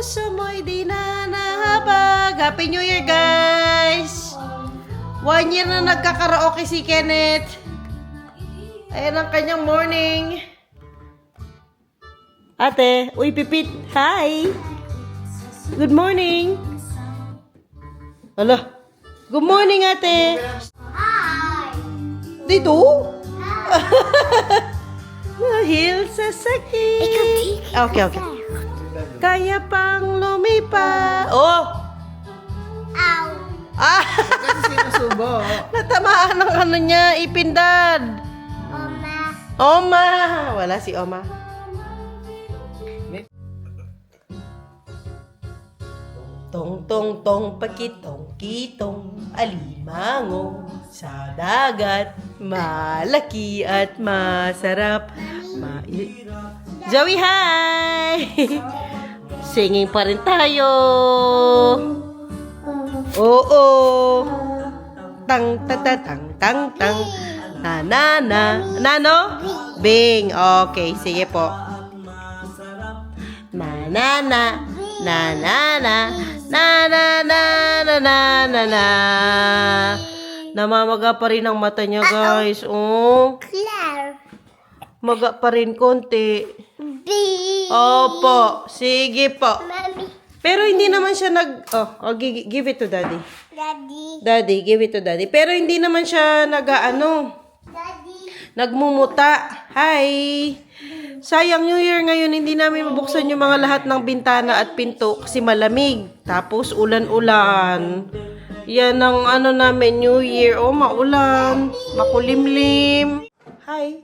puso mo'y di na nahabag. Happy New Year, guys! 1 year na nagkakaraoke si Kenneth. Ayan ang kanyang morning. Ate, uy, Pipit. Hi! Good morning. Hala. Good morning, ate. Hi! Dito? Dahil sa sakit. Okay. Kaya pang lumipa. Oh! Ow! Ah! Kasi sinusubo. Natamaan ng ano niya, ipindad. Oma! Oma! Wala si Oma. Tong tong tong pakitong kitong alimango sa dagat, malaki at masarap. Joey, hi! Singing pa rin tayo. Oo. Tang tang tang tang tang tang. Na na na. Nano? Bing. Okay, sige po. Na na na. Na na na. Na na na na na na na. Namamaga pa rin ang mata niya, guys. Oh. Claire! Maga pa rin konti. B! Opo. Sige po. Mommy! Pero hindi naman siya I'll give it to daddy. Daddy! Daddy, give it to daddy. Pero hindi naman siya Daddy! nagmumuta. Hi! Sayang New Year ngayon, hindi namin mabuksan yung mga lahat ng bintana at pinto kasi malamig. Tapos ulan-ulan. Yan ang namin New Year. Oh, maulan. Makulimlim. Hi!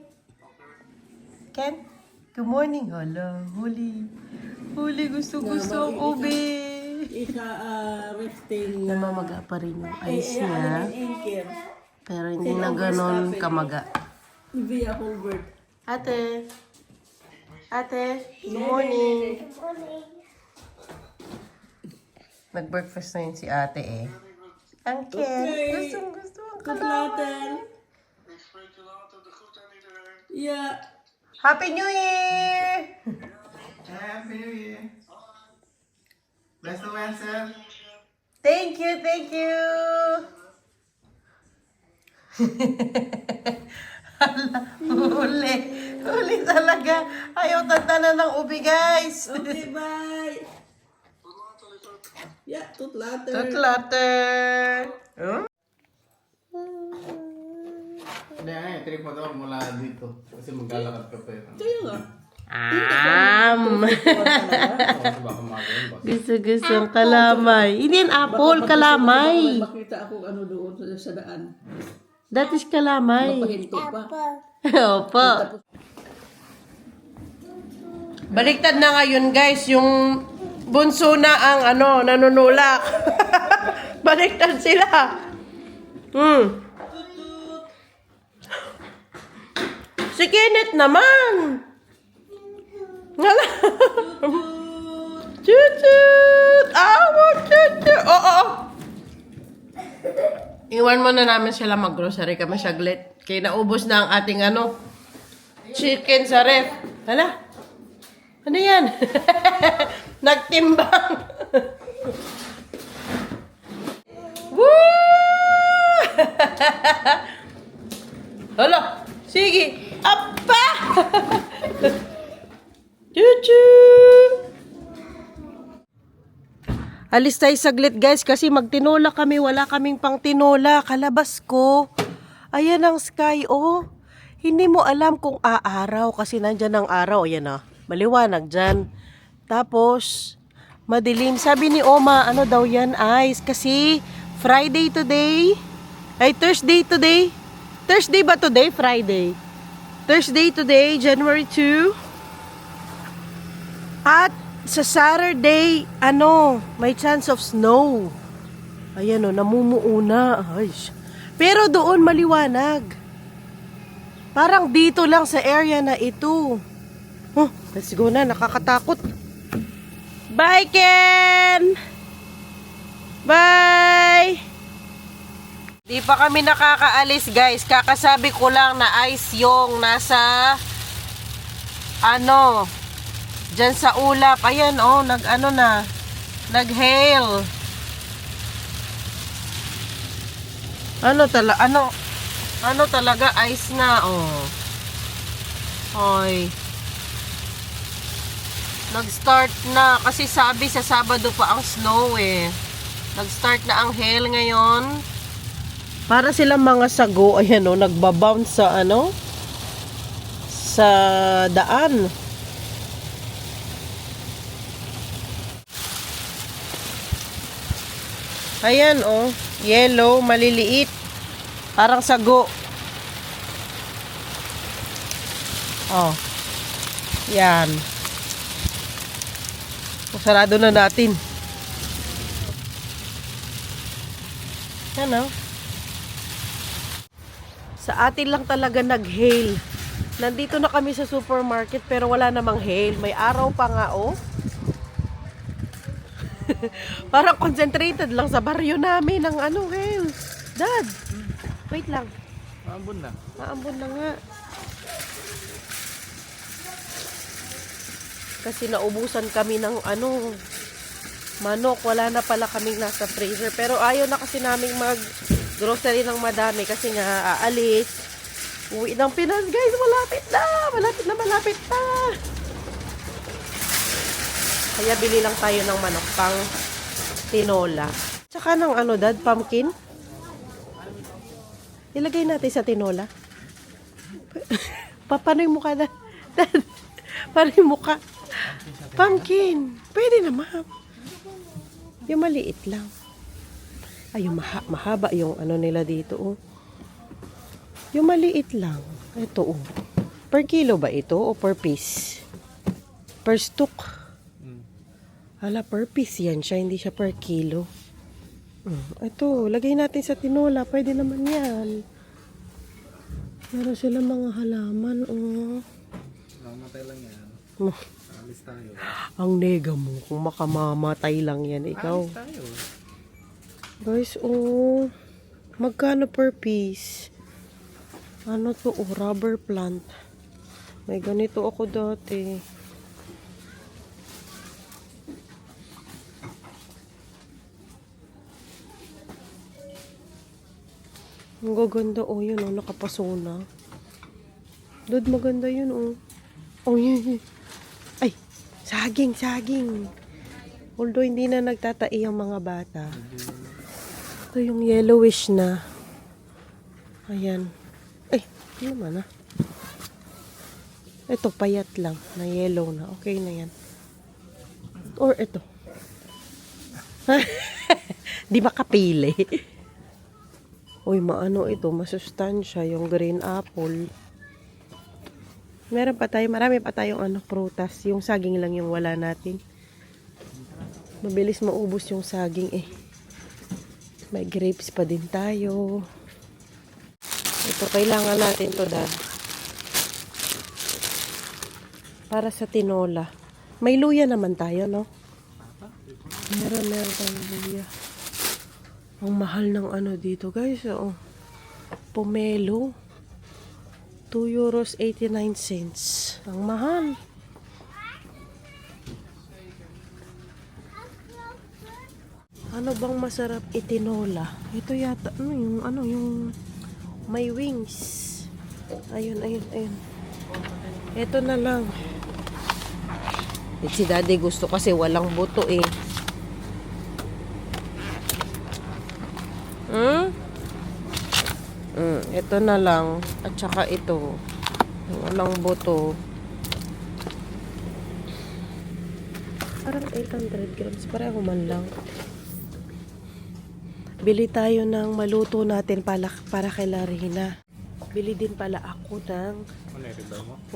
Ken? Good morning. Hala, huli. Huli, gusto ang ube. Ika-resting. Namamaga pa rin yung ice niya. Pero hindi na ganon kamaga. Via Hulbert. Ate. Ate, good morning. Nag-breakfast na yun si ate eh. Ang Ken, Okay. gusto ang Good kalaman. later. Yeah. Happy New Year! Happy New Year. Bless the one, sir. Thank you, thank you! Hala, huli. Huli talaga. Ayaw tanda na ng ubi, guys. Okay, bye. Yeah, tot later. Tot later. Huh? Hindi nga, tripod ako mula dito. Kasi maglalakad ka pa yun. Kaya nga. Kasi baka magayon ba? Gusto ang kalamay. Hindi yan apple, kalamay. Makita ako ano doon sa daan. That is kalamay. Pahinto pa. Opo. Baliktad na ngayon, guys, yung bunso na ang nanunulak. Baliktad sila. Si Kenneth naman. Ngala. Chut-chut. Chut-chut. Oo. Iwan mo na namin sila mag-grocery kami saglit. Kaya naubos na ang ating chicken sa ref. Hala. Ano yan? Nagtimbang. Woo! Hala. Sige. Apa! Chuchu! Alis tayo saglit, guys, kasi magtinola kami. Wala kaming pang tinola. Kalabas ko. Ayan ang sky, oh. Hindi mo alam kung aaraw kasi nandyan ang araw. Ayan, oh. Maliwanag dyan. Tapos, madilim. Sabi ni Oma, ano daw yan, ice? Kasi Friday today. Ay, Thursday today. Thursday ba today? Friday. Thursday today, January 2. At sa Saturday, may chance of snow. Ayan o, namumuuna. Ay. Pero doon maliwanag. Parang dito lang sa area na ito. Oh, let's go na, nakakatakot. Bye, Ken! Bye! Di pa kami nakakaalis, guys. Kakasabi ko lang na ice yung nasa dyan sa ulap. Ayan, oh, nag-ano na. Nag-hail. Ano talaga ice na oh. Hoy. Nag-start na kasi sabi sa Sabado pa ang snow eh. Nag-start na ang hail ngayon. Para silang mga sago, ayan oh, nagbabounce sa ano? Sa daan. Ayan oh, yellow, maliliit. Parang sago. Oh. Yan. Sarado na natin. Yan oh. Sa atin lang talaga nag-hail. Nandito na kami sa supermarket pero wala namang hail. May araw pa nga oh. Parang concentrated lang sa baryo namin ng ano hail. Dad, wait lang. Maambon na. Maambon na nga. Kasi naubusan kami ng ano, manok. Wala na pala kaming nasa freezer. Pero ayaw na kasi naming mag-grocery ng madami kasi nga aalis. Uwi ng Pinas, guys. Malapit na. Malapit na. Kaya bili lang tayo ng manok pang tinola. Tsaka ng ano, Dad, pumpkin. Ilagay natin sa tinola. Paano yung mukha na? Dad, paano yung mukha? Pumpkin. Pwede naman. Yung maliit lang. Ay, yung mahaba yung ano nila dito, oh. Yung maliit lang. Ito, oh. Per kilo ba ito o per piece? Per stook? Hala, per piece yan siya. Hindi siya per kilo. Ito, lagay natin sa tinola. Pwede naman yan. Meron sila mga halaman, oh. Mamatay lang yan. Alis tayo. Ang nega mo. Kung makamamatay lang yan, ikaw. Alis tayo. Guys, oh. Magkano per piece? Ano to, oh, rubber plant. May ganito ako dati. Ang gaganda, oh, yun, oh, nakapaso na. Dad, maganda yun, oh. Oh, yun. Ay, saging. Although, hindi na nagtatai ang mga bata. Ito yung yellowish na. Ayan. Ay, ano naman, ah. Ito, payat lang, na yellow na. Okay na yan. Or ito. Di makapili. Uy, maano ito, masustansya, yung green apple. Meron pa tayo, marami pa tayong ano, prutas. Yung saging lang yung wala natin. Mabilis maubos yung saging eh. May grapes pa din tayo. Ito, kailangan natin to, Dad. Para sa tinola. May luya naman tayo, no? Meron tayong luya. Ang mahal ng ano dito, guys. Oh. Pomelo. €2.89. Ang mahal. Ano bang masarap itinola? Ito yata, yung may wings. Ayun. Ito na lang. Si Daddy gusto kasi walang buto eh. Ito na lang. At saka ito. Walang buto. Parang 800 grams. Pareho man lang. Bili tayo ng maluto natin para kay Larina. Bili din pala ako ng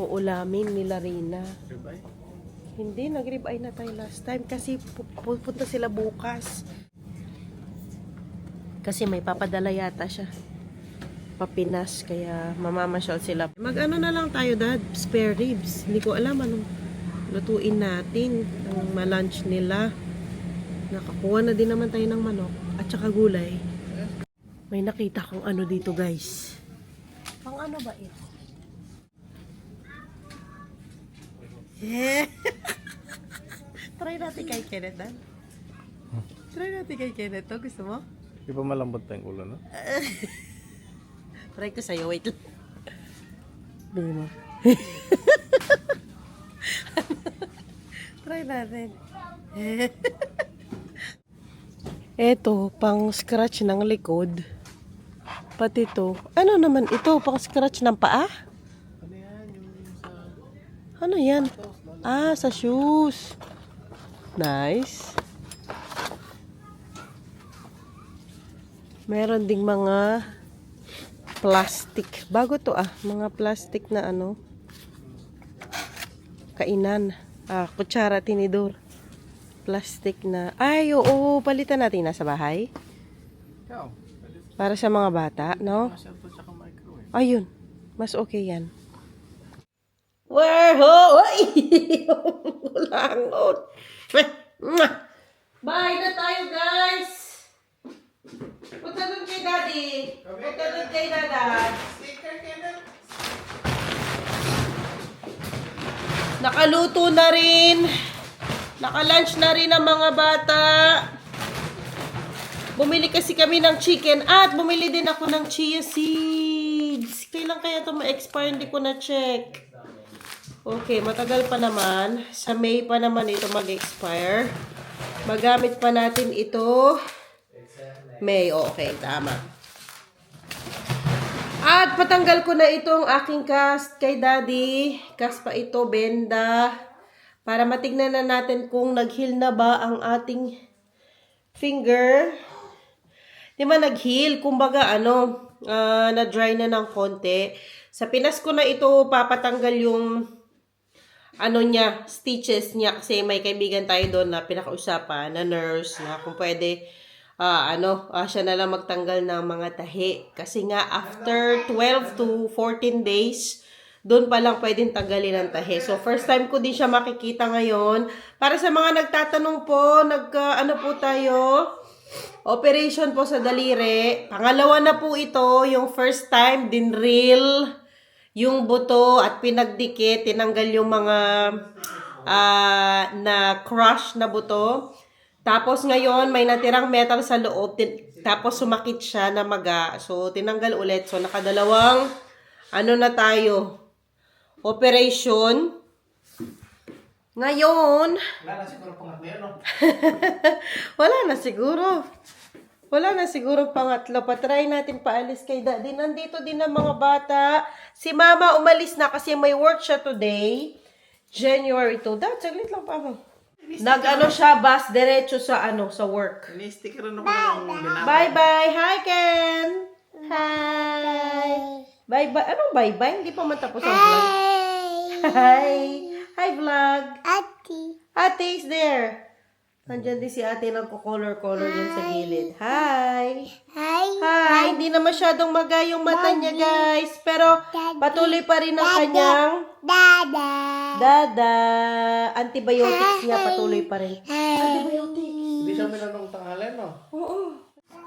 uulamin ni Larina. Hindi, nag-ribeye na tayo last time kasi pupunta sila bukas. Kasi may papadala yata siya. Papinas, kaya mamamasyal sila. Mag-ano na lang tayo, Dad? Spare ribs. Hindi ko alam anong lutuin natin. Ang ma-lunch nila. Nakakuha na din naman tayo ng manok. At saka gulay. May nakita kong ano dito, guys. Pang ano ba ito? Yeah. Try natin kay Kenneth, Dad. Try natin kay Kenneth to. Gusto mo? Di ba malambot tayong ulo, no? Try ko sa'yo. Wait lang. Bigyan mo. Try natin. Eto, pang scratch ng likod. Pati to. Ano naman ito? Pang scratch ng paa? Ano yan? Yung sa... Ano yan? Ah, sa shoes. Nice. Meron ding mga plastic. Bago to mga plastic na ano. Kainan. Kutsara, tinidor. Plastic na. Ay, oo, palitan natin nasa bahay. Ikaw. Para sa mga bata, no? Cellphone tsaka microwave. Ayun. Mas okay yan. Where ho? Ay! Langot. Bye na tayo, guys. Punta dun kay Daddy. Punta dun kay Dada. Nakaluto na rin. Naka-lunch na rin ang mga bata. Bumili kasi kami ng chicken at bumili din ako ng chia seeds. Kailan kaya ito ma-expire? Hindi ko na-check. Okay, matagal pa naman. Sa May pa naman ito mag-expire. Magamit pa natin ito. May, okay, tama. At patanggal ko na itong aking cast kay Daddy. Cast pa ito, benda. Para matignan na natin kung nag-heal na ba ang ating finger. Di ba nag-heal? Kumbaga, na-dry na ng konti. Sa Pinas ko na ito papatanggal yung stitches niya. Kasi may kaibigan tayo doon na pinakausapan, na nurse, na kung pwede, siya na lang magtanggal ng mga tahi. Kasi nga, after 12 to 14 days, doon pa lang pwedeng tanggalin ang tahi. So, first time ko din siya makikita ngayon. Para sa mga nagtatanong po, po tayo, operation po sa daliri. Pangalawa na po ito, yung first time, dinrill yung buto at pinagdikit, tinanggal yung mga na crush na buto. Tapos ngayon, may natirang metal sa loob. Tapos sumakit siya na maga. So, tinanggal ulit. So, nakadalawang, na tayo, operation. Ngayon, Wala na siguro pangatlo yan, no? wala na siguro. Wala na siguro pangatlo. Patry natin paalis kay Daddy. Nandito din ang mga bata. Si Mama umalis na kasi may work siya today. January 2. Dad, saglit lang pa ako. Siya, bus, diretso sa sa work. Ini-sticker ako ng binata. Bye-bye. Hi, Ken. Hi. Bye-bye. Anong bye-bye? Hindi pa man tapos ang vlog. Hi. Hi, vlog. Ati. Ate is there. Nandiyan din si ate nagko-color-color dyan sa gilid. Hi. Hi. Hi. Hindi na masyadong maga yung mata niya, guys. Pero patuloy pa rin ang kanyang Dada. antibiotics niya. Patuloy pa rin. Hindi siya minanong tanghalian, no?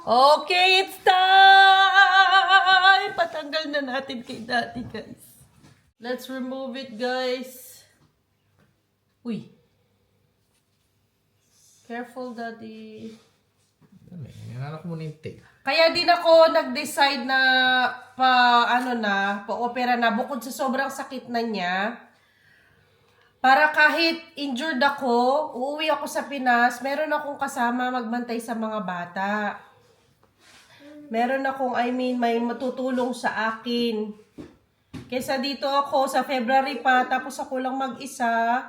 Okay, it's time! Patanggal na natin kay Daddy, guys. Let's remove it, guys. Uy. Careful, Daddy. Hinahanap mo na yung tape. Kaya din ako nag-decide na pa-opera na bukod sa sobrang sakit na niya. Para kahit injured ako, uuwi ako sa Pinas, meron akong kasama magbantay sa mga bata. Meron akong, may matutulong sa akin. Kesa dito ako sa February pa, tapos ako lang mag-isa,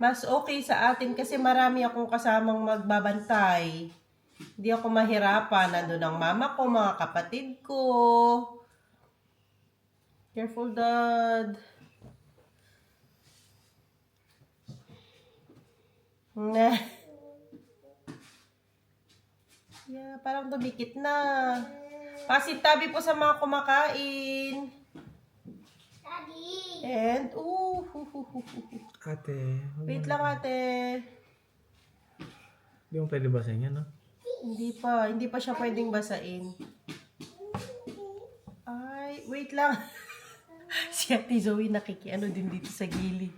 mas okay sa atin kasi marami akong kasamang magbabantay. Hindi ako mahirapan. Nandun ang mama ko, mga kapatid ko. Careful, Dad. Yeah, parang dumikit na. Pasintabi po sa mga kumakain. Daddy. And, Ate. wait lang, ate. Hindi mo pwede basahin yan, no? Hindi pa siya pwedeng basain. Ay, wait lang. Si Ate Zoe nakikiano din dito sa gilid.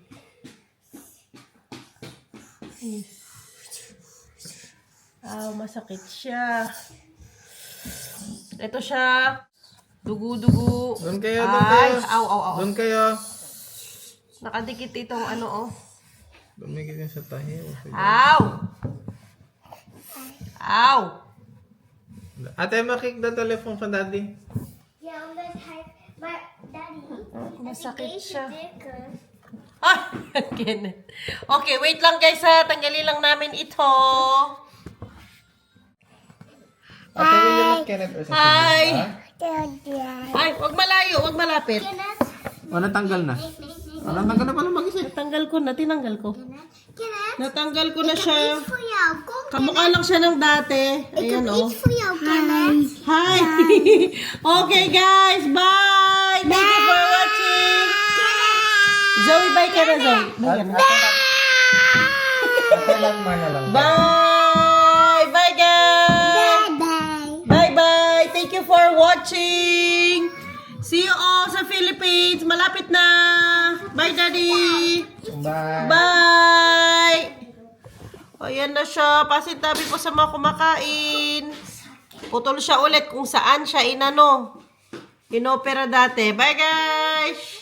Masakit siya. Ito siya. Dugu-dugu. Doon kayo, doon kayo. Aw. Doon kayo. Nakadikit itong ano, oh. Dumikit yung sa tahi. Aw! Aw! Ate, makik the telephone from daddy. Yeah, I'm gonna type my daddy. Masakit siya. Sticker. Ah! Kenneth. Okay, wait lang guys ha. Tanggalin lang namin ito. Ate, will you look Kenneth or something? Hi! Dada. Ay, wag malayo, wag malapit. Kenneth. O, natanggal na. O, natanggal na pala mag-isa. Natanggal ko na, tinanggal ko. Kenneth. Natanggal ko na siya. For you. Go. Kamukha lang siya ng dati. Ayan, oh. It's for you, Kenneth. Hi! Okay, guys. Bye! Thank you for watching. Zoe, bye ka na, Zoe. Bye ka na. Ate, lang mana lang. Bye! Bye, guys! Bye. Bye-bye! Thank you for watching! See you all sa Philippines! Malapit na! Bye, Daddy! Bye. Bye! O, yan na siya. Pasintabi po sa mga kumakain. Putol siya ulit kung saan siya inopera dati. Bye, guys!